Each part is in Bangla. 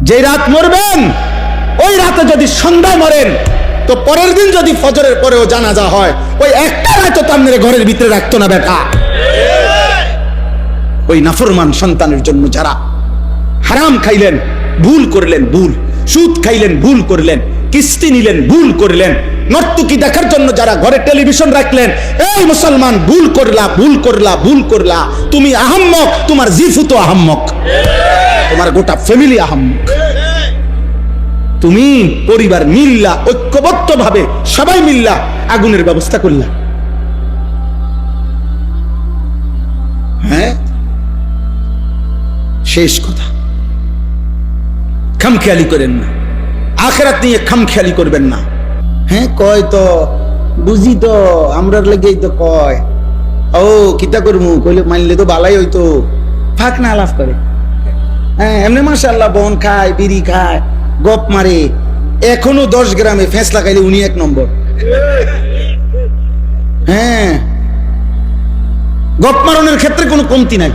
যে রাত মরবেন ওই রাতে যদি সন্ধ্যায় মরেন তো পরের দিন যদি ফজরের পরেও জানাজা হয় ওই একটা রাত তো আপনার ঘরের ভিতরে রাখতো না বেটা। ওই নাফরমান সন্তানের জন্য যারা হারাম খাইলেন, ভুল করলেন, ভুল সুদ খাইলেন, ভুল করলেন, কিস্তি নিলেন, ভুল করলেন, নর্তকী দেখার জন্য যারা ঘরে টেলিভিশন রাখলেন, এই মুসলমান ভুল করলা, ভুল করলা, ভুল করলা। তুমি আহাম্মক, তোমার জিফু তো আহাম্মক, তোমার গোটা ফ্যামিলি আহাম্মক। তুমি পরিবার মিল্লা, ঐক্যবদ্ধ ভাবে সবাই মিল্লা আগুনের ব্যবস্থা করলা। হ্যাঁ, শেষ কথা, খামখেয়ালি করেন না, আখিরাত নিয়ে খামখেয়ালি করবেন না। হ্যাঁ, কয় তো বুঝি তো আমরা লেগেই তো কয়, ও কিতা করবো কইলে মানলে তো বালাই হইতো, ফাঁক না লাভ করে। হ্যাঁ, এমনি মাশাআল্লাহ বন খায়, বিড়ি খায়, গপ মারে, এখনো 10 গ্রামে ফেঁস লাগাইলে উনি 1 নম্বর। হ্যাঁ, গপ মারণের ক্ষেত্রে কোনো কমতি নাই,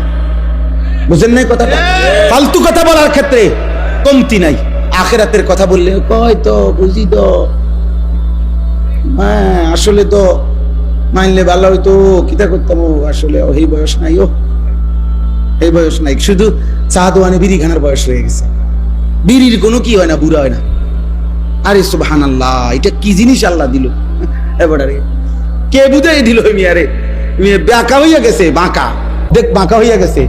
বুঝেন নাই কথাটা? ফালতু কথা বলার ক্ষেত্রে কমতি নাই। আখিরাতের কথা বললে কয় তো বুঝি তো, হ্যাঁ আসলে তো মানলে ভালো হইতো, কিতা করতাম, আসলে এই বয়স নাই, ও এই বয়স নাই, শুধু চা দোয়ানে বিড়ি খানার বয়স হয়ে গেছে। বিড়ির কোনো কি হয় না, বুড়া হয় না। আরে সুবহানাল্লাহ, এটা কি জিনিস আল্লাহ দিল এবারে, কে বুঝাই দিল? মিয়ারে মিয়া বাঁকা হইয়া গেছে, বাঁকা দেখ, বাঁকা হইয়া গেছে,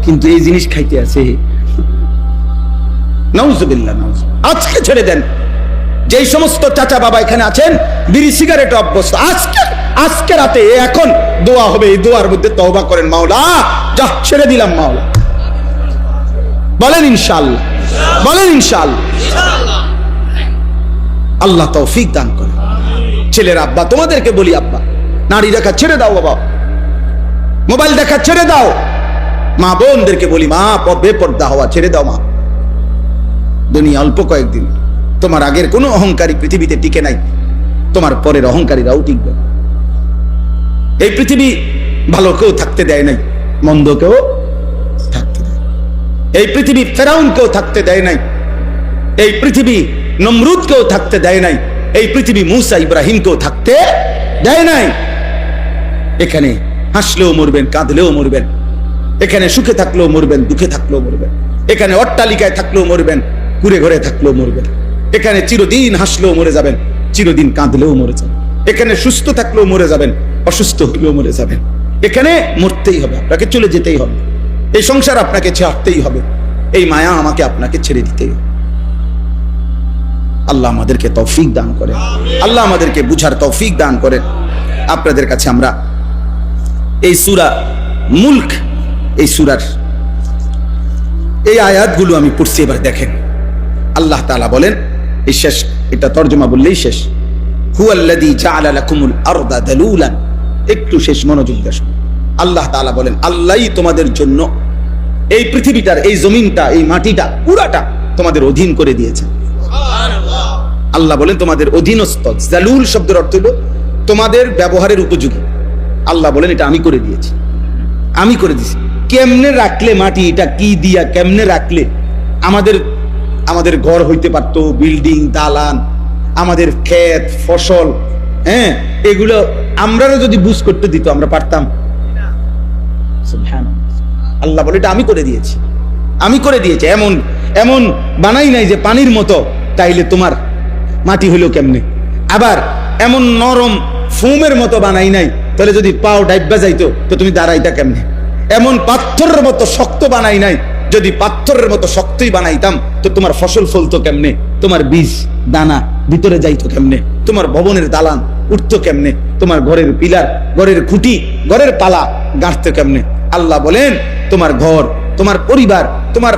কিন্তু এই জিনিস খাইতে আছে। নাউজুবিল্লাহ, নাউজুবিল্লাহ। আজকে ছেড়ে দেন, যেই সমস্ত চাচা বাবা এখানে আছেন বিড়ি সিগারেট অভ্যস্ত, আজকে রাতে এখন দোয়া হবে, এই দোয়ার মধ্যে তওবা করেন, মাওলা যা ছেড়ে দিলাম মাওলা, বলেন ইনশাআল্লাহ, বলেন ইনশাআল্লাহ। আল্লাহ তৌফিক দান করে। ছেলের আব্বা তোমাদেরকে বলি, আব্বা নারী দেখা ছেড়ে দাও, বাবা মোবাইল দেখা ছেড়ে দাও। মা বোনদেরকে বলি, মা বেপর্দা হওয়া ছেড়ে দাও। মা, দুনিয়া অল্প কয়েকদিন, তোমার আগের কোনো অহংকারী পৃথিবীতে টিকে নাই, তোমার পরের অহংকারীরাও টিকবে। এই পৃথিবী ভালো কেউ থাকতে দেয় নাই, মন্দ কেউ থাকতে দেয়। এই পৃথিবী ফেরাউন কেউ থাকতে দেয় নাই, এই পৃথিবী নমরুদ কেউ থাকতে দেয় নাই, এই পৃথিবী মুসা ইব্রাহিম কেউ থাকতে দেয় নাই। এখানে হাসলেও মরবেন, কাঁদলেও মরবেন, এখানে সুখে থাকলেও মরবেন, দুঃখে থাকলেও মরবেন, এখানে অট্টালিকায় থাকলেও মরবেন, কুড়ে ঘরে থাকলেও মরবেন, এখানে চিরদিন হাসলেও মরে যাবেন, চিরদিন কাঁদলেও মরে যাবেন, এখানে সুস্থ থাকলেও মরে যাবেন, অসুস্থ হলেও মরে যাবেন। এখানে মরতেই হবে, আপনাকে চলে যেতেই হবে, এই সংসার আপনাকে ছাড়তেই হবে, এই মায়া আমাকে আপনাকে ছেড়ে দিতেই হবে। আল্লাহ আমাদেরকে তৌফিক দান করে, আল্লাহ আমাদেরকে বুঝার তৌফিক দান করে। আপনাদের কাছে আমরা এই সূরা মুলক, এই সূরার এই আয়াতগুলো আমি পড়ছি, এবার দেখেন। আল্লাহ তাআলা বলেন, এই শেষ, এটা তরজমা বললেই শেষ, হুয়াল্লাযী জাআলা লাকুমুল আরদা দালুলান। একটু শেষ মনোযোগ দিয়ে শুনুন। আল্লাহ তাআলা বলেন, আল্লাহই তোমাদের জন্য এই পৃথিবীটার, এই জমিনটা, এই মাটিটা পুরাটা তোমাদের অধীন করে দিয়েছেন। আল্লাহ বলেন তোমাদের অধীনস্থ। জালুল শব্দের অর্থ হলো তোমাদের ব্যবহারের উপযোগী। আল্লাহ বলেন এটা আমি করে দিয়েছি, আমি করে দিয়েছি। কেমনে রাখলে মাটি, এটা কি দিয়া কেমনে রাখলে আমাদের ঘর হইতে পারতো, বিল্ডিং, দালান, আমাদের ক্ষেত, ফসল, হ্যাঁ এগুলো আমরাও যদি বুঝ করতে দিত আমরা পারতাম? আল্লাহ বলে এটা আমি করে দিয়েছি, আমি করে দিয়েছি। এমন এমন বানাই নাই যে পানির মতো, তাইলে তোমার মাটি হইলো কেমনে? আবার এমন নরম ফোমের মতো বানাই নাই, তাহলে যদি পাও ডাইবা যাইতো তো তুমি দাঁড়াইতা কেমনে? এমন পাথরের মতো শক্ত বানাই নাই, যদি পাথরের মতো শক্তই বানাইতাম তো তোমার ফসল ফলতো কেমনে? তোমার বীজ দানা ভিতরে যাইতো কেমনে? তোমার ভবনের দালান উঠতো কেমনে? তোমার ঘরের পিলার, ঘরের খুঁটি, ঘরের পালা গাঁথতো কেমনে? আল্লাহ বলেন তোমার ঘর, তোমার পরিবার, তোমার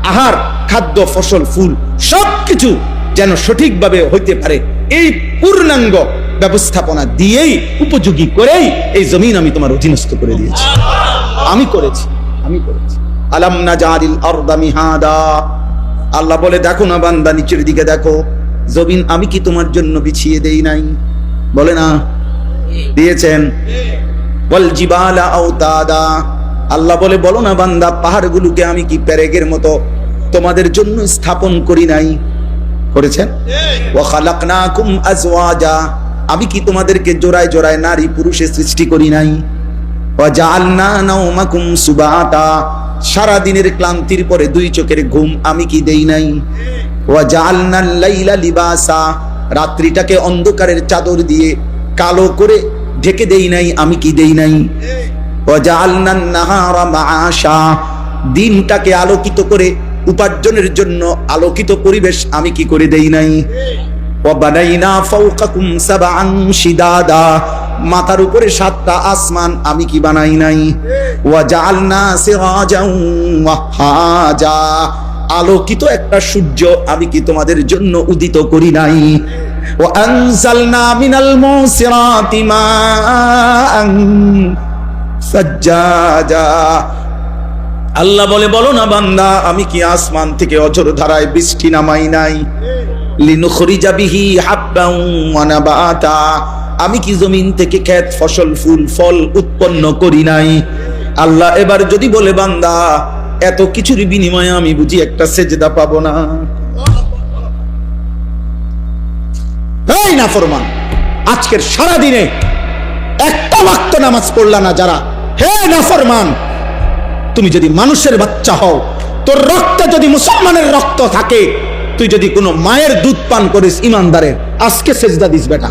আহার, খাদ্য, ফসল, ফুল সবকিছু যেন সঠিকভাবে হইতে পারে, এই পূর্ণাঙ্গ ব্যবস্থাপনা দিয়েই, উপযোগী করেই এই জমিন আমি তোমার অধীনস্থ করে দিয়েছি। আমি করেছি, আমি করেছি। আলাম নাজালিল আরদা মিহাদা। আল্লাহ বলে, দেখো না বান্দা, নিচের দিকে দেখো, জমিন আমি কি তোমার জন্য বিছিয়ে দেই নাই? বলে না দিয়েছেন। ওয়াল জিবালা আওতাদা। আল্লাহ বলে, বলো না বান্দা, পাহাড়গুলোকে আমি কি পেরেকের মতো তোমাদের জন্য স্থাপন করি নাই? করেছেন? ওয়া খালাকনাকুম আজওয়াজা, আমি কি তোমাদেরকে জোড়ায় জোড়ায় নারী পুরুষে সৃষ্টি করি নাই? ওয়া জাআলনা নাওমাকুম সুবাতা, সারা দিনের ক্লান্তির পরে দুই চোখের ঘুম আমি কি দেই নাই? ওয়া জাআলনাল লাইলা লিবাসা, রাত্রিটাকে অন্ধকারের চাদর দিয়ে কালো করে ঢেকে দেই নাই আমি কি দেই নাই? ওয়া জাআলনান নাহারা মাআশা, দিনটাকে আলোকিত করে উপার্জনের জন্য আলোকিত পরিবেশ আমি কি করে দেই নাই? ওয়া বানাইনা ফাওকাকুম সাবআন শিদাদা, মাথার উপরে 7টা আসমান আমি কি বানাই নাই? ওয়া জাআলনা সিরাজান ওয়াহাজা, আলোকিত একটা সূর্য আমি কি তোমাদের জন্য উদিত করি নাই? ওয়া আনজালনা মিনাল মুসিরাতি মাআন সাজ্জাজা, আল্লাহ বলে বলো না বান্দা, আমি কি আসমান থেকে অঝোর ধারায় বৃষ্টি নামাই নাই? লিনুখরিজা বিহি হাব্বান ওয়া নাবাতা, আমি কি জমিন থেকে ক্ষেত ফসল ফুল ফল উৎপন্ন করি নাই? আল্লাহ এবার যদি বলে বান্দা, এত কিছুর বিনিময়ে আমি বুঝি একটা সেজদা পাবো না? এই নাফরমান, আজকের সারা দিনে একটা ওয়াক্ত নামাজ পড়লা না যারা, হে নাফরমান, তুমি যদি মানুষের বাচ্চা হও, তোর রক্তে যদি মুসলমানের রক্ত থাকে, তুই যদি কোনো মায়ের দুধ পান করিস ইমানদারের, আজকে সেজদা দিস বেটা,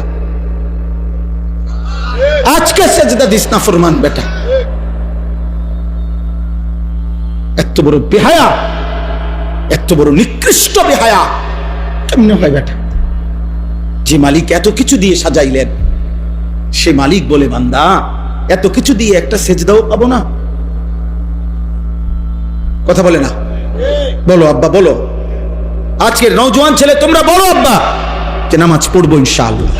আজকে সেজদা দিস নাফরমান বেটা। এত বড় বেহায়া, এত বড় নিকৃষ্ট বেহায়া কেমনে হয় বেটা? যে মালিক এত কিছু দিয়ে সাজাইলেন, সে মালিক বলে বান্দা এত কিছু দিয়ে একটা সেজদাও পাবো না? কথা বলে না? বলো আব্বা বলো, আজকের নওজোয়ান ছেলে তোমরা বলো আব্বা যে নামাজ পড়বো ইনশাআল্লাহ,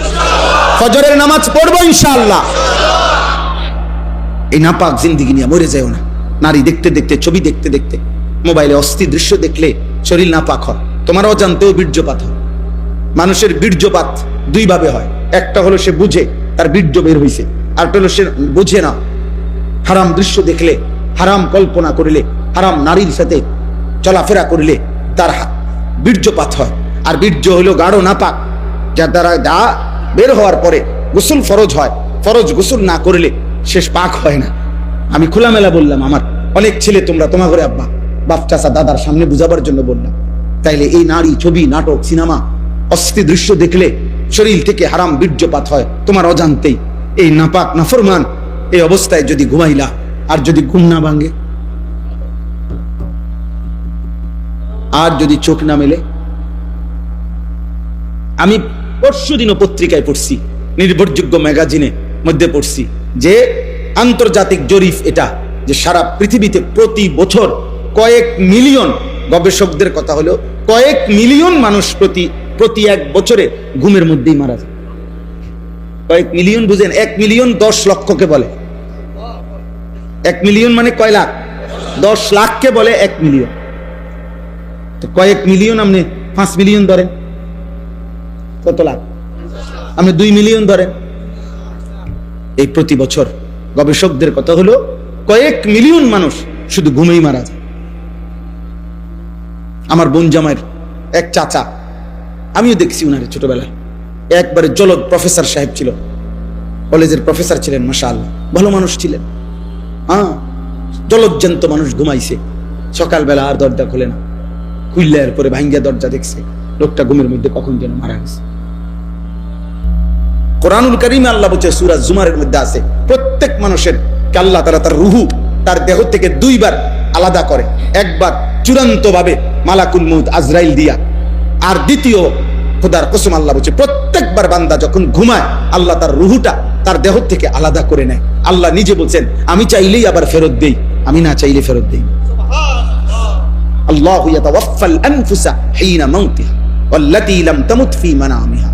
ফজরের নামাজ পড়বো ইনশাআল্লাহ। এই নাপাক জিন্দেগি নিয়ে মরে যাও না। নারী দেখতে দেখতে, ছবি দেখতে দেখতে, মোবাইলে অস্থির দৃশ্য দেখলে শরীর নাপাক হয়, তোমার অজান্তেও বীর্যপাত হয়। মানুষের বীর্যপাত দুই ভাবে হয়, একটা হলো সে বুঝে তার বীর্য বের হইছে, আর একটা হলো সে বুঝে না। হারাম দৃশ্য দেখলে, হারাম কল্পনা করিলে, হারাম নারীর সাথে চলাফেরা করিলে তার বীর্যপাত হয়। আর বীর্য হলো গাঢ় নাপাক, যার দ্বারা যা বের হওয়ার পরে গোসল ফরজ হয়, ফরজ গোসল না করলে শেষ পাক হয় না। আমি খোলামেলা বললাম, আমার অনেক ছেলে তোমরা তোমার ঘরে আব্বা বাপ চাচা দাদার সামনে বুঝাবার জন্য বললাম। তাইলে এই নারী ছবি নাটক সিনেমা অস্থির দৃশ্য দেখলে শরীর থেকে হারাম বীর্যপাত হয় তোমার অজান্তেই। এই নাপাক নাফরমান এই অবস্থায় যদি ঘুমাইলা, আর যদি ঘুম না ভাঙে, আর যদি চোখ না মেলে। আমি পরশুদিনও পত্রিকায় পড়ছি, নির্ভরযোগ্য ম্যাগাজিনে মধ্যে পড়ছি যে আন্তর্জাতিক জরিপ এটা, যে সারা পৃথিবীতে প্রতি বছর কয়েক মিলিয়ন, গবেষকদের কথা হলো কয়েক মিলিয়ন মানুষ প্রতি এক বছরে ঘুমের মধ্যেই মারা যায়। কয়েক মিলিয়ন বুঝেন? 1 মিলিয়ন 10 লক্ষকে বলে। 1 মিলিয়ন মানে কয় লাখ? 10 লাখকে বলে 1 মিলিয়ন। তো কয়েক মিলিয়ন, আপনি 5 মিলিয়ন ধরেন, কত লাখ? আপনি 2 মিলিয়ন ধরেন। এই প্রতি বছর গবেষকদের কথা হলো কয়েক মিলিয়ন মানুষ শুধু ঘুমেই মারা যায়। আমার বোন জামাইয়ের এক চাচা, আমিও দেখছি উনারে ছোটবেলায়, একবারে জলদ প্রফেসর সাহেব ছিল, কলেজের প্রফেসর ছিলেন, মাশাআল্লাহ ভালো মানুষ ছিলেন। হ্যাঁ, জলজ্জান্ত মানুষ ঘুমাইছে, সকালবেলা আর দরজা খোলে না, খুললে এরপরে ভাঙ্গিয়া দরজা দেখছে, লোকটা ঘুমের মধ্যে কখন যেন মারা গেছে। কোরআনুল কারীমে আল্লাহ বলছে, সূরা জুমারের মধ্যে আছে, প্রত্যেক মানুষের আল্লাহ তাআলা তার রূহ তার দেহ থেকে 2 বার আলাদা করে। একবার চূড়ান্ত ভাবে মালাকুল মউত আজরাইল দিয়া, আর দ্বিতীয় খোদার কসম আল্লাহ বলছে প্রত্যেকবার বান্দা যখন ঘুমায় আল্লাহ তার রূহটা তার দেহ থেকে আলাদা করে নেয়। আল্লাহ নিজে বলছেন, আমি চাইলেই আবার ফেরত দেই, আমি না চাইলে ফেরত দেই। আল্লাহু ইয়াতাওয়াফাল আনফুসা হিনা মাউতিহা ওয়াল্লাতী লাম তামুত ফী মানামিহা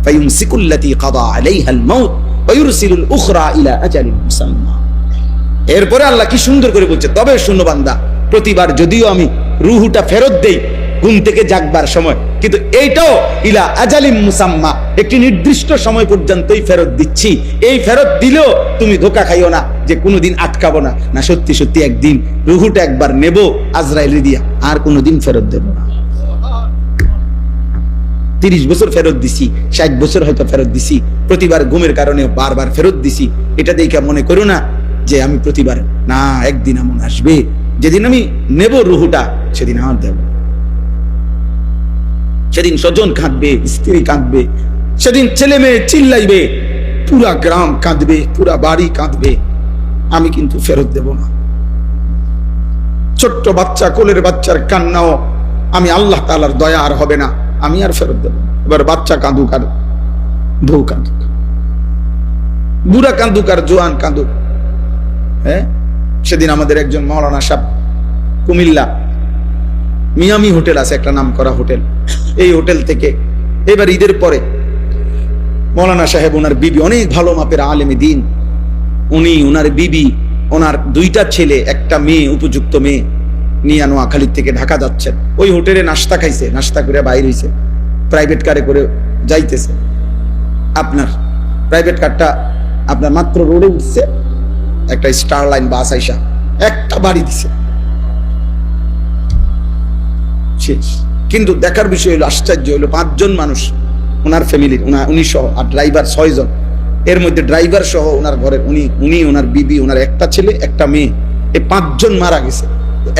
ফায়ুমসিকুল্লাতী কাদা আলাইহাল মাউত ওয়া ইউরসিলুল উখরা ইলা আজালিন মুসাম্মা। এরপরে আল্লাহ কি সুন্দর করে বলছে, তবে শুনো বান্দা, প্রতিবার যদিও আমি রূহটা ফেরত দেই ঘুম থেকে জাগবার সময়, কিন্তু এইটাও ইলা আজালিম মুসাম্মা, একটি নির্দিষ্ট সময় পর্যন্তই ফেরত দিচ্ছি। এই ফেরত দিলেও তুমি ধোঁকা খাইও না যে কোনোদিন আটকাবো না, না সত্যি সত্যি একদিন রুহুটা একবার নেব আজরাইল দিয়া, আর কোনোদিন ফেরত দেব না। 30 বছর ফেরত দিছি, 60 বছর হয়তো ফেরত দিছি, প্রতিবার ঘুমের কারণে বারবার ফেরত দিছি। এটা দেখে মনে করো না যে আমি প্রতিবার, না, একদিন এমন আসবে যেদিন আমি নেব রুহুটা, সেদিন আর দেব। সেদিন স্বজন কাঁদবে, স্ত্রী কাঁদবে, সেদিন ছেলে মেয়ে চিল্লাইবে, পুরা গ্রাম কাঁদবে, পুরা বাড়ি কাঁদবে, আমি কিন্তু ফেরত দেব না। ছোট্ট বাচ্চা, কোলের বাচ্চার কান্নাও আমি আল্লাহ তাআলার দয়া আর হবে না, আমি আর ফেরত দেব। এবার বাচ্চা কাঁদুক আর বউ কাঁদুক, বুড়া কাঁদুক আর জোয়ান কাঁদুক। হ্যাঁ, সেদিন আমাদের একজন মাওলানা সাহেব, কুমিল্লা মিয়ামি হোটেল আছে একটা নাম করা হোটেল, এই হোটেল থেকে এবার ঈদের পরে মাওলানা সাহেব, ওনার বিবি অনেক ভালো মাপের আলেমে দিন, উনি ওনার বিবি, ওনার 2টা ছেলে, একটা মেয়ে, উপযুক্ত মেয়ে নিয়ে নোয়াখালী থেকে ঢাকা যাচ্ছেন। ওই হোটেলে নাস্তা খাইছে, নাস্তা করে বাইরে হইছে, প্রাইভেট কারে করে যাইতেছে। আপনার প্রাইভেট কারটা আপনার মাত্র রোডে উঠছে, একটা স্টার লাইন বাস আইসা একটা বাড়ি দিছে, শেষ। কিন্তু দেখার বিষয় হলো, আশ্চর্য হলো, 5 জন মানুষ ওনার ফ্যামিলির, উনি সহ, আর ড্রাইভার 6 জন। এর মধ্যে ড্রাইভার সহ ওনার ঘরের উনি, ওনার বিবি, ওনার একটা ছেলে, একটা মেয়ে, এই 5 জন মারা গেছে,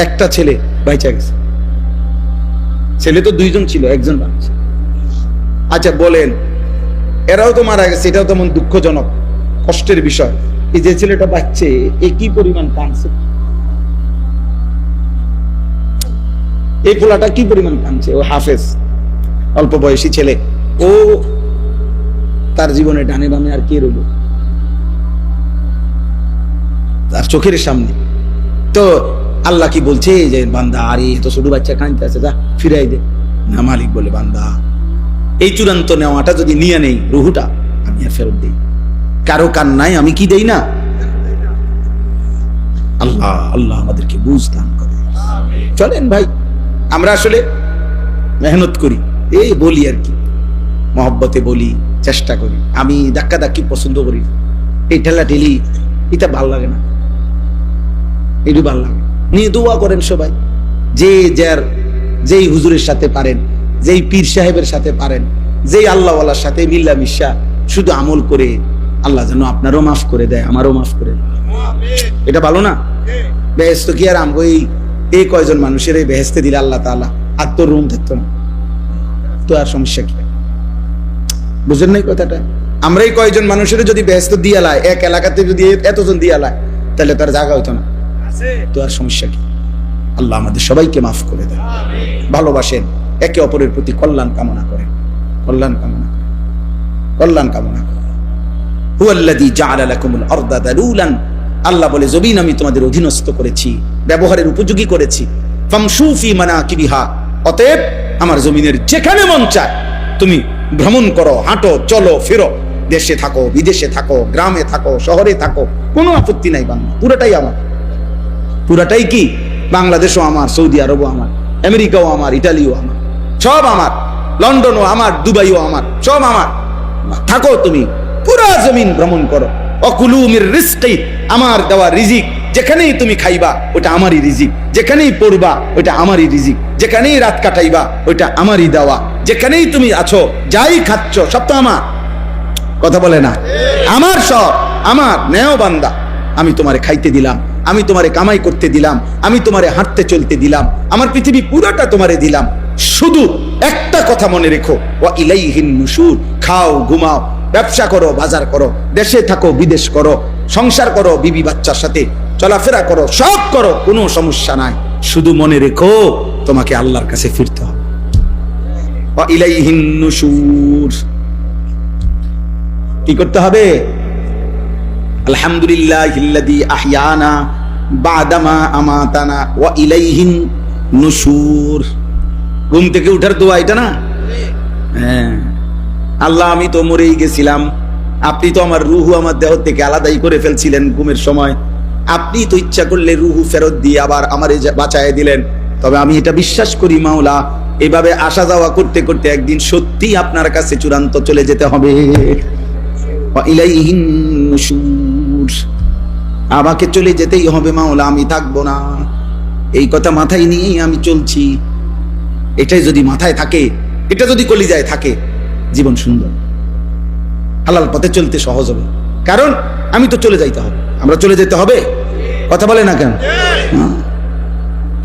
একটা ছেলে বাইচা গেছে। ছেলে তো 2 জন ছিল, একজন বাঁচছে। আচ্ছা বলেন, এরাও তো মারা গেছে, এটাও তেমন দুঃখজনক, কষ্টের বিষয়। এই যে ছেলেটা বাঁচছে, এ কি পরিমাণ কাঁদছে, এই পোলাটা কি পরিমাণ কাঁদছে। ও হাফেজ, অল্প বয়সী ছেলে, ও তার জীবনে ডানে বামে আর কে রইল তার চোখের সামনে। তো আল্লাহ কি বলছে যে বান্দা, আরে তো ছোট বাচ্চা কাঁদতে আছে, যা ফিরাই দে না। মালিক বলে, বান্দা এই চূড়ান্ত নেওয়াটা যদি নিয়ে নেই, রুহুটা আমি আর ফেরত দিই। কারো কান্নায় আমি কি দেই না। আল্লাহ আল্লাহ আমাদেরকে বুঝ দান করে। চলেন ভাই, আমরা আসলে মেহনত করি, এই বলি আর কি, মহব্বতে বলি, চেষ্টা করি। আমি ধাক্কা ধাক্কি পছন্দ করি, এই ঠেলা ঠেলি এটা ভাল লাগে না, এটু ভাল লাগে। নিয়ে দোয়া করেন সবাই, যে যার যেই হুজুরের সাথে পারেন, যেই পীর সাহেবের সাথে পারেন, যেই আল্লাহওয়ালার সাথে মিল্লামিশা শুধু আমল করে, আল্লাহ যেন আপনারও মাফ করে দেয়, আমারও মাফ করে দেয়। এটা ভালো না? বেহেশত কি আর আমগো এই কয়জন মানুষের এই বেহেশতে দিলে আল্লাহ তাআলা আর তো রুম থাকতো না, তো আর সমস্যা কি? বুঝেন নাই কথাটা? আমরা এই কয়জন মানুষের যদি বেহেশত দিয়ে লাই, এক এলাকাতে যদি এতজন দিয়ে লাই, তাহলে তার জায়গা হইতো না, তো আর সমস্যা কি? আল্লাহ আমাদের সবাইকে মাফ করে দেয়। ভালোবাসেন, একে অপরের প্রতি কল্যাণ কামনা করেন, কল্যাণ কামনা করেন, কল্যাণ কামনা করেন। হুয়াল্লাযী জাআলা লাকুমুল আরদা দালুলান, আল্লাহ বলে জমিন আমি তোমাদের অধীনস্থ করেছি, ব্যবহারের উপযোগী করেছি। ফামশু ফি মানাকিবিহা, অতএব আমার জমিনের যেখানে মন চায় তুমি ভ্রমণ করো, হাঁটো, চলো, ফেরো, দেশে থাকো, বিদেশে থাকো, গ্রামে থাকো, শহরে থাকো, কোনো আপত্তি নাই। বাংলা পুরাটাই আমার, পুরাটাই কি? বাংলাদেশও আমার, সৌদি আরবও আমার, আমেরিকাও আমার, ইটালিও আমার, সব আমার, লন্ডনও আমার, দুবাইও আমার, সব আমার। থাকো তুমি, পুরা জমিন ভ্রমণ করো। অকুলু মির রিজকি, আমার দেওয়া রিজিক, যেখানেই তুমি খাইবা ওটা আমারই রিজিক, যেখানেই পড়বা ওটা আমারই রিজিক, যেখানেই রাত কাটাইবা ওটা আমারই দেওয়া, যেখানেই তুমি আছো, যাই খাচ্ছ সব তো আমার। কথা বলে না? আমার সব আমার। নেও বান্দা, আমি তোমারে খাইতে দিলাম, আমি তোমারে কামাই করতে দিলাম, আমি তোমারে হাঁটতে চলতে দিলাম, আমার পৃথিবী পুরাটা তোমারে দিলাম। শুধু একটা কথা মনে রেখো, ওয়া ইলাইহিন নুশুর। খাও, ঘুমাও, ব্যবসা করো, বাজার করো, দেশে থাকো, বিদেশ করো, সংসার করো, বিবি বাচ্চার সাথে চলাফেরা করো, সব করো, কোনো সমস্যা নাই। শুধু মনে রেখো তোমাকে আল্লাহর কাছে ফিরতে হবে। ওয়া ইলাইহিন নুশুর। কি করতে হবে? আলহামদুলিল্লাহিল্লাযী আহইয়ানা বাদামা আমাতানা ওয়া ইলাইহিন নুশুর। ঘুম থেকে উঠার দোয়া এটা না? হ্যাঁ, আল্লাহ আমি তো মরেই গেছিলাম, আপনি তো আমার রুহু আমার দেহ থেকে আলাদাই করে ফেলছিলেন ঘুমের সময়, আপনি তো ইচ্ছা করলে রুহু ফেরত দিয়ে আবার আমারে বাঁচায় দিলেন। তবে আমি এটা বিশ্বাস করি মাওলা, এভাবে আসা যাওয়া করতে করতে একদিন সত্যি আপনার কাছে চূড়ান্ত চলে যেতে হবে। ওয়া ইলাইহিন নুশুর। আমাকে চলে যেতেই হবে মাওলা, আমি থাকবো না। এই কথা মাথায় নিয়েই আমি চলছি। এটাই যদি মাথায় থাকে, এটা যদি কলিজায় থাকে, জীবন সুন্দর, হালাল পথে চলতে সহজ হবে। কারণ আমি তো চলে যাইতে হবে, আমরা চলে যেতে হবে, কথা বলে না কেন?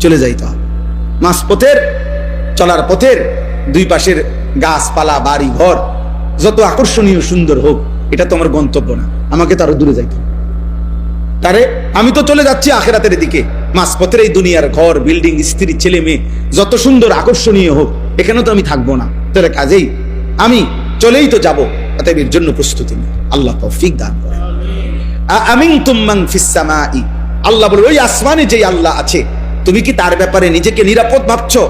চলে যাইতে হবে। মাস পথের, চলার পথের দুই পাশের গাছপালা, বাড়ি ঘর যত আকর্ষণীয় সুন্দর হোক, এটা তো আমার গন্তব্য না, আমাকে তো আরো দূরে যাইতে হবে। তারে আমি তো চলে যাচ্ছি আখেরাতের দিকে। মাঝপথের এই দুনিয়ার ঘর, বিল্ডিং, স্ত্রী, ছেলে মেয়ে যত সুন্দর আকর্ষণীয় হোক, এখানে তো আমি থাকবো না। তাহলে কাজেই আমি চলেই তো যাব, অতএব এর জন্য প্রস্তুতি নিই। আল্লাহ তৌফিক দান করেন। আমিনতুম মান ফিস সামাই, আল্লাহ বলে ওই আসমানে যে আল্লাহ আছে, তুমি কি তার ব্যাপারে নিজেকে নিরাপদ ভাবছো?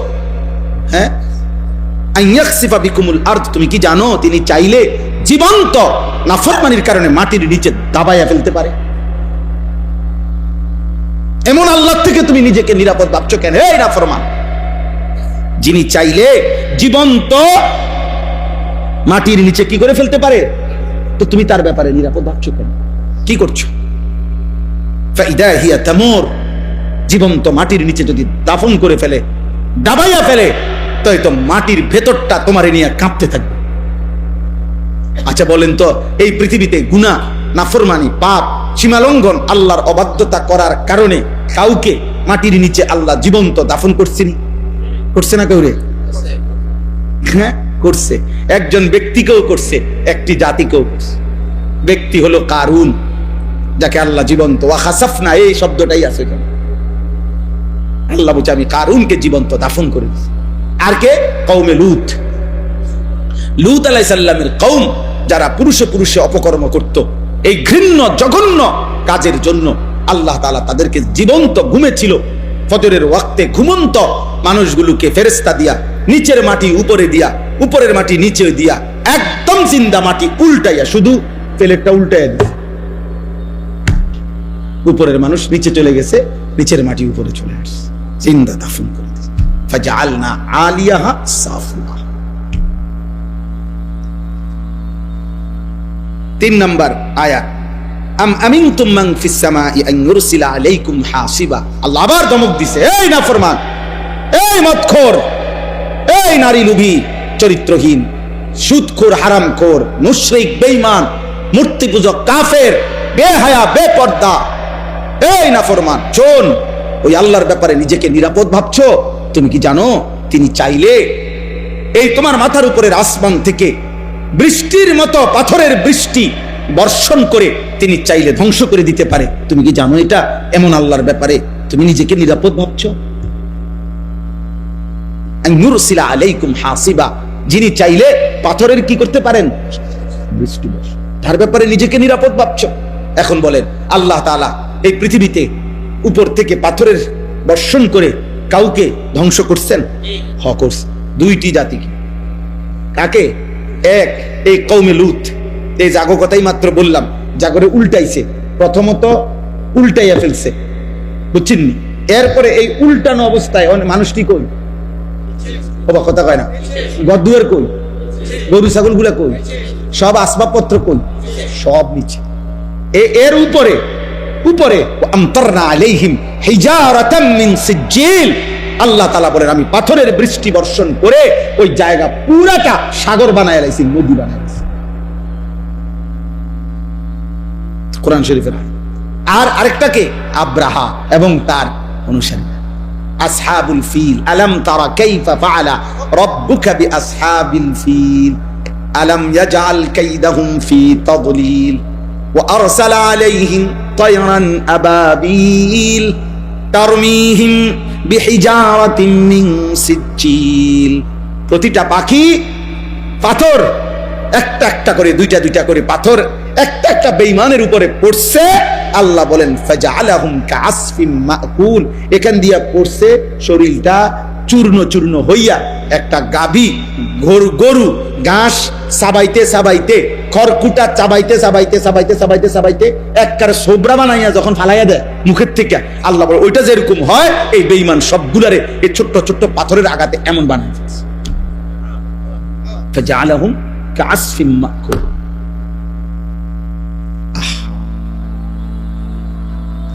হ্যাঁ, আইয়াখসিফা বিকুমুল আরদ, তুমি কি জানো তিনি চাইলে জীবন্ত নাফরমানির কারণে মাটির নিচে দাবাইয়া ফেলতে পারে? এমন আল্লাহ থেকে তুমি নিজেকে নিরাপদ ভাবছো কেন? এই নাফরমান, যিনি চাইলে জীবন্ত মাটির নিচে কি করে ফেলতে পারে, তো তুমি তার ব্যাপারে নিরাপদ ভাবছো কেন? কি করছো? ফাইদা হিয়া তামুর, জীবন্ত মাটির নিচে যদি দাফন করে ফেলে, দাবাইয়া ফেলে, তাই তো মাটির ভেতরটা তোমারে নিয়ে কাঁপতে থাকবে। আচ্ছা বলেন তো, এই পৃথিবীতে গুনাহ, নাফরমানি, পাপ, সীমালঙ্ঘন, আল্লাহর অবাধ্যতা করার কারণে কাউকে মাটির নিচে আল্লাহ জীবন্ত দাফন করছেন? করছে না কেউ রে? হ্যাঁ করছে। একজন ব্যক্তিকেও করছে, একটি জাতিকেও করছে। ব্যক্তি হলো কারুন, যাকে আল্লাহ জীবন্ত, ওয়া খাসাফনা, এই শব্দটাই আছে কেন? আল্লাহ বলছে আমি কারুনকে জীবন্ত দাফন করে দিয়েছি। আর কে? কওমে লূত। লূত আলাইহিস সালামের কওম, যারা পুরুষে পুরুষে অপকর্ম করত, এই ঘৃণ্য জঘন্য কাজের জন্য আল্লাহ তাআলা তাদেরকে জীবন্ত ঘুমেছিল, ফজরের ওয়াক্তে ঘুমন্ত মানুষগুলোকে ফেরেশতা দিয়া নিচের মাটি উপরে দিয়া, উপরের মাটি নিচে দিয়া, একদম জিন্দা মাটি উল্টাইয়া, শুধু প্লেটটা উল্টাইয়া দিয়েছে। উপরের মানুষ নিচে চলে গেছে, নিচের মাটি উপরে চলে আসছে, জিন্দা দাফন করে দিয়েছে। ফাজআলনা আলিয়াহা সাফিলা। 3 নম্বর আয়াত, আম আমিনতুম মান ফিস সামাই আন ইউরসিলা আলাইকুম হাসিবা। আল্লাহ আবার ধমক দিছে, এই নাফরমান, এই মদখোর, এই নারী লোভী, চরিত্রহীন, সুদখোর, হারামখোর, মুশরিক, বেঈমান, মূর্তি পূজক, কাফের, বেহায়া, বেপর্দা, এই নাফরমান, শোন, ওই আল্লাহর ব্যাপারে নিজেকে নিরাপদ ভাবছো? তুমি কি জানো তিনি চাইলে এই তোমার মাথার উপরের আসমান থেকে বৃষ্টির মতো পাথরের বৃষ্টি বর্ষণ করে তিনি চাইলে ধ্বংস করে দিতে পারে? তুমি কি জানো এটা? এমন আল্লাহর ব্যাপারে তুমি নিজেকে নিরাপদ ভাবছো? আন ইউরসিলা আলাইকুম হাসিবা, যিনি চাইলে পাথরের কি করতে পারেন? বৃষ্টি বর্ষণ। তার ব্যাপারে নিজেকে নিরাপদ ভাবছো? এখন বলেন, আল্লাহ তাআলা এই পৃথিবীতে উপর থেকে পাথরের বর্ষণ করে কাউকে ধ্বংস করছেন? করছেন। 2টি জাতিকে। কাকে? এক, এই কওমে লূত, এই জাগো কথাই মাত্র বললাম, জাগরে উল্টাইছে, প্রথমত উল্টাইয়া ফেলছে, বুঝছেন? এরপরে এই উল্টানো অবস্থায় মানুষটি কই? বাবা কথা কয় না, গদ্দুয়ার কই? গরু ছাগল গুলা কই? সব আসবাবপত্র কই? সব নিচে। এর উপরে উপরে আমতারনা আলাইহিম হিজারাতাম মিন সিজিল, আল্লাহ তাআলা বলেন আমি পাথরের বৃষ্টি বর্ষণ করে ওই জায়গা পুরাটা সাগর বানায় লাইছি, নদী বানায় লাইছি। কোরআন শরীফের। আর আরেকটাকে আব্রাহা এবং তার অনুসারী আসহাবুল ফিল, আলাম তারা কাইফা ফাআলা রাব্বুকা বিআসহাবিল ফিল আলাম ইয়াজআল কাইদাহুম ফি তাদলিল ওয়া আরসালা আলাইহিম তায়রান আবাবিল তারমিহিম বিহিজারাতিন মিন সিজিল। প্রতিটা পাখি পাথর একটা একটা করে, দুইটা দুইটা করে পাথর একটা একটা বেঈমানের উপরে পড়ছে। আল্লাহ বলেন ফাজআলাহুম কাআসফিম মাকুল, এখান দিয়া পড়ছে শরীরটা চূর্ণ চূর্ণ হইয়া, একটা গাভী গরু ঘাস চাবাইতে চাবাইতে, খড়কুটা চাবাইতে চাবাইতে চাবাইতে চাবাইতে চাবাইতে একবার সোবরা বানাইয়া যখন ফালাইয়া দেয় মুখের থেকে, আল্লাহ বলে ওইটা যেরকম হয় এই বেঈমান সবগুলারে এই ছোট্ট ছোট্ট পাথরের আঘাতে এমন বানায় ফেলছে। ফাজআলাহুম কাআসফিম মাকুল।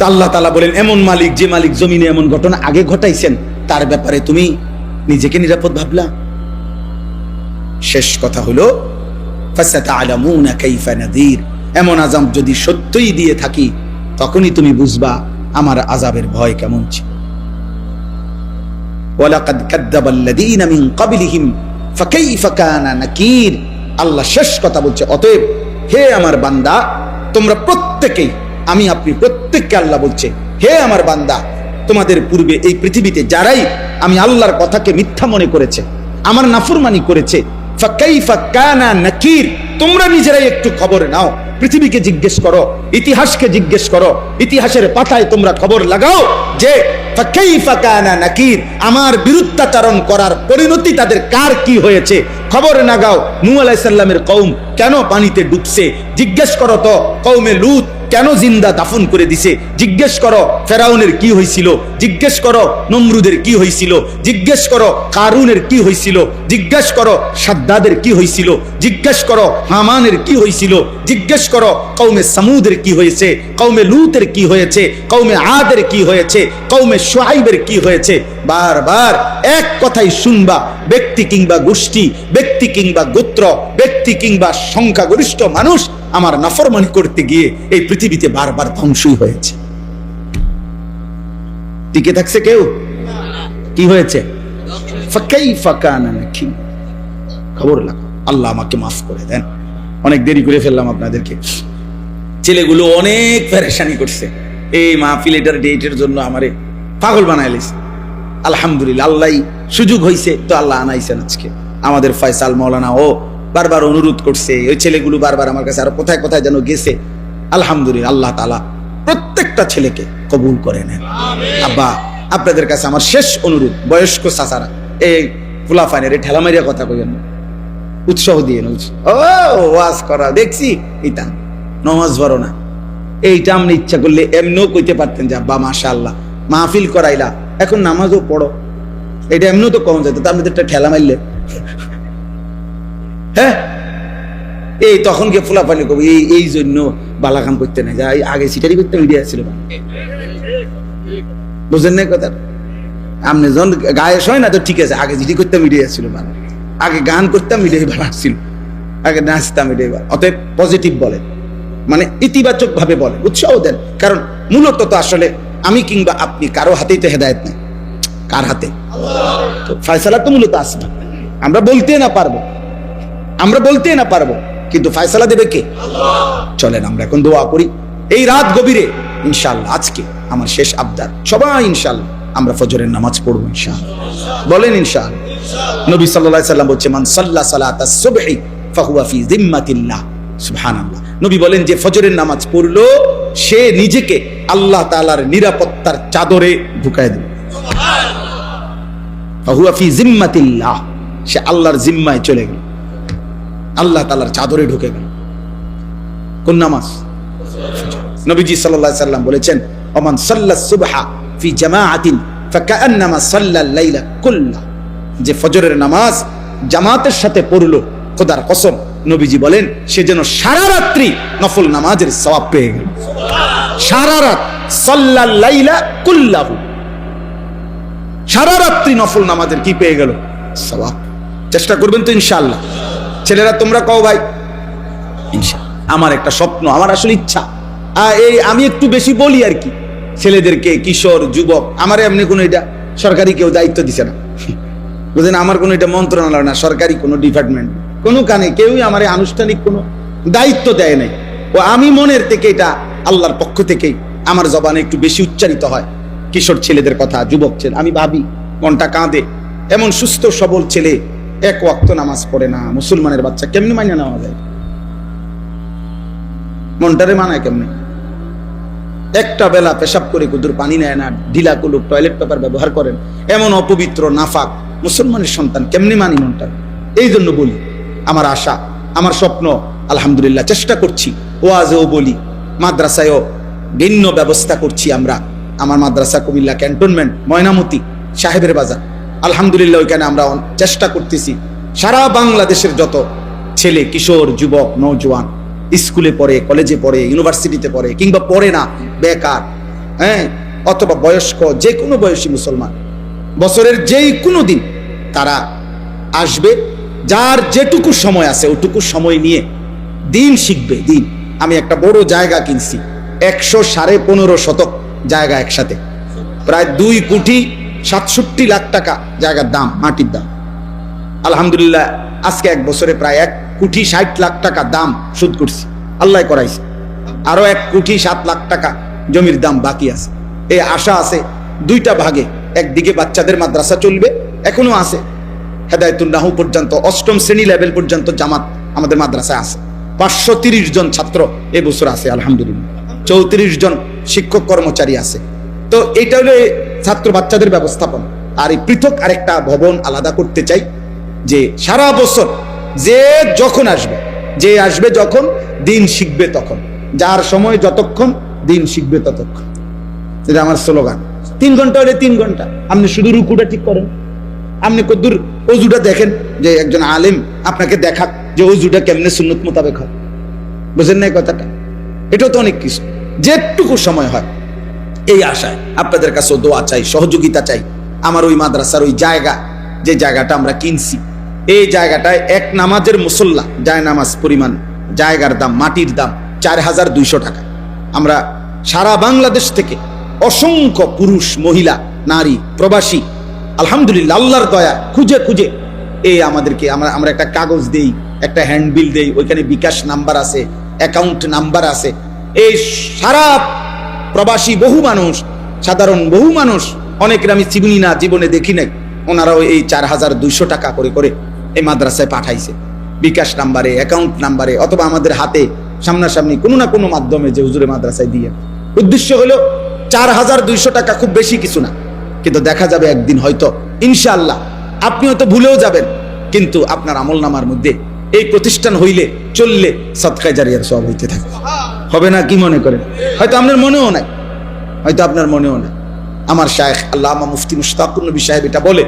তা আল্লাহ তাআলা বলেন, এমন মালিক যে মালিক জমিনে এমন ঘটনা আগে ঘটাইছেন, তার ব্যাপারে তুমি নিজেকে নিরাপদ ভাবলা? শেষ কথা হলো ফাসাতা'লামুনা কাইফা নাযীর, এমন আযাব যদি সত্যই দিয়ে থাকি তখনই তুমি বুঝবা আমার আযাবের ভয় কেমন ছিল। ওয়ালাকাদ কাযযাবাল্লাযীনা মিন ক্বাবলিহিম ফাকাইফা কানা নাকির। আল্লাহ শেষ কথা বলছে, অতএব হে আমার বান্দা, তোমরা প্রত্যেকেই, আমি আপনি প্রত্যেককে আল্লাহ বলছে, হে আমার বান্দা, তোমাদের পূর্বে এই পৃথিবীতে যারাই আমি আল্লাহর কথাকে মিথ্যা মনে করেছে, আমার নাফরমানি করেছে, ফাকাইফা কানা নাকির, তোমরা নিজেরাই একটু খবর নাও, পৃথিবীকে জিজ্ঞেস করো, ইতিহাসকে জিজ্ঞেস করো, ইতিহাসের পাতায় তোমরা খবর লাগাও যে ফাকাইফা কানা নাকির, আমার বিরুদ্ধাচরণ করার পরিণতি তাদের কার কি হয়েছে। খবর লাগাও নূহ আলাইহিস সালামের কওম কেন পানিতে ডুবছে, জিজ্ঞেস করো তো কওমে লূত কেন জিন্দা দাফন করে দিছে, জিজ্ঞেস করো ফেরাউনের কি হয়েছিল, জিজ্ঞেস করো নমরুদের কি হয়েছিল, জিজ্ঞেস করো কারুনের কি হয়েছিল, জিজ্ঞেস করো সাদ্দাদের কি হয়েছিল, জিজ্ঞেস করো হামানের কি হয়েছিল, জিজ্ঞেস করো কওমে সামুদের কি হয়েছে, কওমে লূতের কি হয়েছে, কওমে আদের কি হয়েছে, কওমে শুআইবের কি হয়েছে। বারবার এক কথাই শুনবা, ব্যক্তি কিংবা গোষ্ঠী, ব্যক্তি কিংবা গোত্র, ব্যক্তি কিংবা সংখ্যাগরিষ্ঠ মানুষ আমার নাফরমানি করতে গিয়ে এই পৃথিবীতে বারবার ধ্বংসই হয়েছে। টিকে থাকছে কেউ? কি হয়েছে? ফাকাইফা কানা নাকির। খবর লাগো, আল্লাহ আমাকে মাফ করে দেন, অনেক দেরি করে ফেললাম আপনাদেরকে। ছেলেগুলো অনেক পেরেশানি করছে, এই মাহফিল এটার ডেটের জন্য আমারে পাগল বানাইলিস। আলহামদুলিল্লাহ, আল্লাহ সুযোগ হয়েছে তো আল্লাহ আনাইছেন আজকে। আমাদের ফয়সাল মাওলানা ও বারবার অনুরোধ করছে, ওই ছেলেগুলো বারবার আমার কাছে আরো কোথায় কোথায় যেন গেছে। আলহামদুলিল্লাহ, আল্লাহ তাআলা প্রত্যেকটা ছেলেকে কবুল করে নেন। আব্বা, আপনাদের কাছে আমার শেষ অনুরোধ, বয়স্ক চাচারা, এই ফুলাফানের এই ঠেলা মারিয়া কথা কইবেন না, উৎসাহ দিয়ে ও ওয়াজ করা দেখছি, এটা নামাজ পড়ো না, এইটা আপনি ইচ্ছা করলে এমনিও কইতে পারতেন যে আব্বা মাশাআল্লাহ মাহফিল করাইলা, এখন নামাজও পড়ো, এটা এমনিও তো কম যেত, আপনি তো একটা ঠেলা মারলে। হ্যাঁ, এই তখন গিয়ে ফুলাফানি কবি এই জন্য বালাকাম করতে নাই, যাই আগে সিটারি করতে মিডিয়া ছিল, বুঝলেন না কথা? আপনি যখন গায়েস হয় না তো ঠিক আছে, আগে জিডি করতে মিডিয়া ছিল, মানে আগে গান করতাম মিডিয়া ভালো আসছিল, আগে নাচতাম মিডিয়া। অতএব পজিটিভ বলে, মানে ইতিবাচক ভাবে বলে, উৎসাহ দেন, কারণ মূলত তো আসলে আমি কিংবা আপনি কারো হাতেই তো হেদায়েত নাই, কার হাতে? তো ফয়সালা তো মূলত আসবে, আমরা বলতে না পারবো, কিন্তু ফয়সালা দেবে কে? চলেন আমরা এখন দোয়া করি। এই রাত গভীরে ইনশাআল্লাহ, আজকে আমার শেষ আবদার, সবাই ইনশাআল্লাহ আমরা ফজরের নামাজ পড়বো ইনশাআল্লাহ, বলেন ইনশাআল্লাহ। নবী সাল্লাল্লাহু আলাইহি ওয়াসাল্লাম বলছে, মান সাল্লা সালাতাস সুবহি ফাহুয়া ফি জিম্মাতিল্লাহ। সুবহানাল্লাহ। নবী বলেন যে ফজরের নামাজ পড়লো সে নিজেকে আল্লাহ তাআলার নিরাপত্তার চাদরে ঢুকায় দেবে। সুবহানাল্লাহ। ফাহুয়া ফি জিম্মাতিল্লাহ, সে আল্লাহর জিম্মায় চলে গেল, আল্লাহ তাআলার চাদরে ঢুকে গেল। কোন নামাজ? নবীজি সাল্লাল্লাহু আলাইহি ওয়াসাল্লাম বলেছেন, ওমান সাল্লাস সুবহা ফি জামাআতিন ফাকান্নামা সাল্লাল লাইলা কুল্লা, যে ফজরের নামাজ জামাতের সাথে পড়লো, খোদার কসম নবীজি বলেন সে যেন সারা রাত্রি নফল নামাজের সওয়াব পেয়ে গেল। সারা রাত সাল্লাল লাইলা কুল্লাহু, সারা রাত্রি নফল নামাজের কি পেয়ে গেল? সওয়াব। চেষ্টা করবেন তো ইনশাআল্লাহ। ছেলেরা তোমরা কও ভাই ইনশাআল্লাহ। আমার একটা স্বপ্ন, আমার আসলে ইচ্ছা, এই আমি একটু বেশি বলি আর কি, ছেলেদেরকে, কিশোর, যুবক, আমার এমনি কোনো এটা সরকারি কেউ দায়িত্ব দিছে না, বুঝলেন? আমার কোনো এটা মন্ত্রণালয় না, সরকারি কোনো ডিপার্টমেন্ট, কোনো কানে কেউই আমার আনুষ্ঠানিক কোনো দায়িত্ব দেয় নাই। ও আমি মনের থেকে এটা আল্লাহর পক্ষ থেকেই আমার জবানে একটু বেশি উচ্চারিত হয় কিশোর ছেলেদের কথা, যুবক ছেলে। আমি ভাবি মনটা কাঁদে, এমন সুস্থ সবল ছেলে এক ওয়াক্ত নামাজ পড়ে না, মুসলমানের বাচ্চা, কেমনি মানিয়ে নেওয়া যায়? মনটারে মানায় কেমনে? একটা বেলা পেশাব করে কুদুর পানি নেয় না, ঢিলা কুলুক টয়লেট পেপার ব্যবহার করেন, এমন অপবিত্র নাফাক মুসলমানের সন্তান কেমনি মানি মনটা? এই জন্য বলি, আমার আশা, আমার স্বপ্ন, আলহামদুলিল্লাহ চেষ্টা করছি, ওয়াজেও বলি, মাদ্রাসায়ও ভিন্ন ব্যবস্থা করছি আমরা। আমার মাদ্রাসা কুমিল্লা ক্যান্টনমেন্ট, ময়নামতি, সাহেবের বাজার, আলহামদুলিল্লাহ ওইখানে আমরা চেষ্টা করতেছি সারা বাংলাদেশের যত ছেলে, কিশোর, যুবক, নওজোয়ান স্কুলে পড়ে, কলেজে পড়ে, ইউনিভার্সিটিতে পড়ে, কিংবা পড়ে না, বেকার, হ্যাঁ, অথবা বয়স্ক, যে কোনো বয়সী মুসলমান, বছরের যেই কোনো দিন তারা আসবে, যার যেটুকু সময় আছে ওটুকু সময় নিয়ে দিন শিখবে। দিন, আমি একটা বড় জায়গা কিনছি, 115.5 শতক জায়গা, একসাথে প্রায় 2,67,00,000 টাকা জায়গার দাম, মাটির দাম। আলহামদুলিল্লাহ, আজকে 1 বছরে প্রায় 1,60,00,000 টাকা দাম শোধ করছি, আল্লাহ করাইছে। আরো 1,07,00,000 টাকা জমির দাম বাকি আছে। এই আশা আছে 2টা ভাগে, একদিকে বাচ্চাদের মাদ্রাসা চলবে, এখনো আছে হেদায়েতুন নাহু পর্যন্ত 8ম শ্রেণী লেভেল পর্যন্ত জামাত আমাদের মাদ্রাসায় আছে। 530 জন ছাত্র এবছর আছে আলহামদুলিল্লাহ। 34 জন শিক্ষক কর্মচারী আছে। তো এইটা হলো ছাত্র বাচ্চাদের ব্যবস্থাপনা। আর এই পৃথক আরেকটা ভবন আলাদা করতে চাই, যে সারা বছর যে যখন আসবে, যে আসবে যখন, দিন শিখবে তখন, যার সময় যতক্ষণ, দিন শিখবে ততক্ষণ। এটা আমার স্লোগান। 3 ঘন্টা হলে 3 ঘন্টা। আপনি শুধু রুকুটা ঠিক করেন, আপনি কদ্দুর অজুটা দেখেন, যে একজন আলেম আপনাকে দেখাক যে অজুটা কেমনে সুন্নত মোতাবেক হয়। বুঝেন না কথাটা? এটাও তো অনেক কিছু, যেটুকু সময় হয়। এই আশায় আপনাদের কাছে দোয়া চাই, সহযোগিতা চাই। আমার ওই মাদ্রাসার ওই জায়গা, যে জায়গাটা আমরা কিনছি, এই জায়গাটায় এক নামাজের মুসল্লা, যায় নামাজ পরিমাণ জায়গার দাম, মাটির দাম 4,200 টাকা। আমরা সারা বাংলাদেশ থেকে অসংখ্য পুরুষ, মহিলা, নারী, প্রবাসী, আলহামদুলিল্লাহ আল্লাহর দয়া, খুঁজে খুঁজে এই আমাদেরকে, আমরা একটা কাগজ দেই, একটা হ্যান্ডবিল দেই, ওইখানে বিকাশ নাম্বার আছে, অ্যাকাউন্ট নাম্বার আছে। এই সারা প্রবাসী বহু মানুষ, সাধারণ বহু মানুষ, অনেকের আমি চিনি না, জীবনে দেখি নাই, ওনারাও এই 4,200 টাকা করে করে এই মাদ্রাসায় পাঠাইছে, বিকাশ নাম্বারে, অ্যাকাউন্ট নাম্বারে, অথবা আমাদের হাতে সামনাসামনি কোনো না কোনো মাধ্যমে, যে হুজুরে মাদ্রাসায় দিয়ে। উদ্দেশ্য হলো 4,200 টাকা খুব বেশি কিছু না, কিন্তু দেখা যাবে একদিন হয়তো ইনশাআল্লাহ আপনি হয়তো ভুলেও যাবেন, কিন্তু আপনার আমলনামার মধ্যে এই প্রতিষ্ঠান হইলে, চললে সদকায়ে জারিয়ার সওয়াব হইতে থাকে। হবে না? কি মনে করেন? হয়তো আপনার মনেও নাই, হয়তো আপনার মনেও নাই। আমার শায়েখ আল্লামা মুফতি মুশতাকুর নবী সাহেব এটা বলে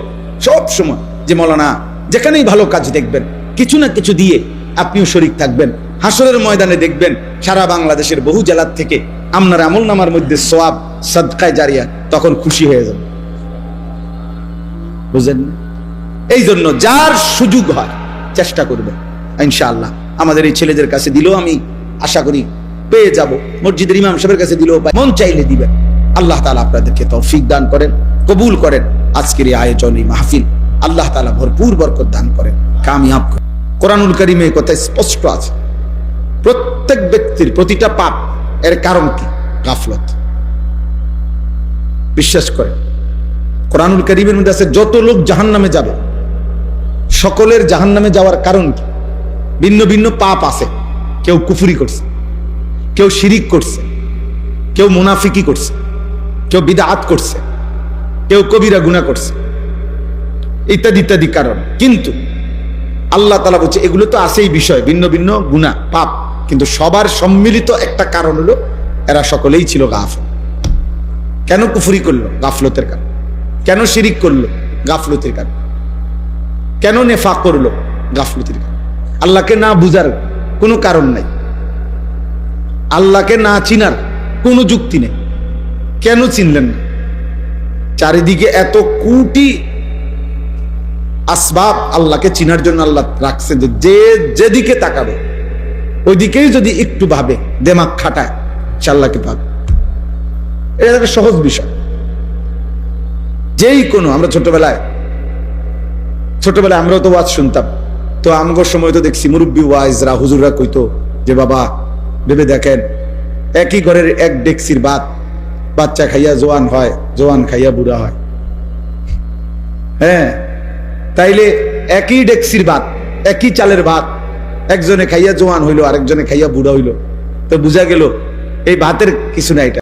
সব সময়, যে মাওলানা, যেখানেই ভালো কাজ দেখবেন, কিছু না কিছু দিয়ে আপনিও শরীক থাকবেন। হাসরের ময়দানে দেখবেন সারা বাংলাদেশের বহু জেলার থেকে আপনার আমলনামার মধ্যে সওয়াব, সদকায়ে জারিয়া, তখন খুশি হয়ে যাবে। বুঝলেন? এই জন্য যার সুযোগ হয় চেষ্টা করবেন, ইনশাআল্লাহ। আমাদের এই ছেলেদের কাছে দিলেও আমি আশা করি পেয়ে যাব, মসজিদের ইমাম সাহেবের কাছে দিলেও মন চাইলে দিবেন। আল্লাহ তাআলা আপনাদেরকে তৌফিক দান করেন, কবুল করেন। আজকের এই আয়োজন, এই মাহফিল আল্লাহ তাআলা ভরপুর বরকত দান করেন, কামিয়াব করেন। কোরআনুল কারীমে এই কথা স্পষ্ট আছে, প্রত্যেক ব্যক্তির প্রতিটা পাপ এর কারণ কি? গাফলত। বিশ্বাস করেন, কোরআনুল কারীমের মধ্যে আছে, যত লোক জাহান্নামে যাবে, সকলের জাহান্নামে যাওয়ার কারণ কি? ভিন্ন ভিন্ন পাপ আছে। কেউ কুফরি করছে, কেউ শিরিক করছে, কেউ মুনাফিকি করছে, কেউ বিদআত করছে, কেউ কবিরা গুনাহ করছে, ইত্যাদি ইত্যাদি কারণ। কিন্তু আল্লাহ তাআলা বলছে এগুলো তো আছেই বিষয়, ভিন্ন ভিন্ন গুনাহ, পাপ, কিন্তু সবার সম্মিলিত একটা কারণ হলো এরা সকলেই ছিল গাফিল। কেন কুফরি করলো? গাফলতের কারণ। কেন শিরিক করলো? গাফলতের কারণ। কেন নেফাক করলো? গাফলতের কারণ। আল্লাহকে না বুঝার কোনো কারণ নাই, আল্লাহকে না চিনার কোনো যুক্তি নেই। কেন চিনলেন না? চারিদিকে এত কোটি আসবাব আল্লাহকে চিনার জন্য আল্লাহ রাখছে, যে যেদিকে তাকাবে ওইদিকেই যদি একটু ভাবে, দেমাগ খাটায়, সে আল্লাহকে পাবে। এটা একটা সহজ বিষয়। যেই কোনো, আমরা ছোটবেলায় আমরাও তো ওয়াজ শুনতাম, তো আমগোর সময় তো দেখছি মুরব্বী ওয়াইজরা, হুজুররা কইতো যে বাবা ভেবে দেখেন, একই ঘরের এক ডেকসির ভাত, বাচ্চা খাইয়া জোয়ান হয়, জোয়ান খাইয়া বুড়া হয়। হ্যাঁ, তাইলে একই ডেকসির ভাত, একই চালের ভাত, একজনে খাইয়া জোয়ান হইলো, আরেকজনে খাইয়া বুড়া হইলো, তো বুঝা গেল এই ভাতের কিছু না, এটা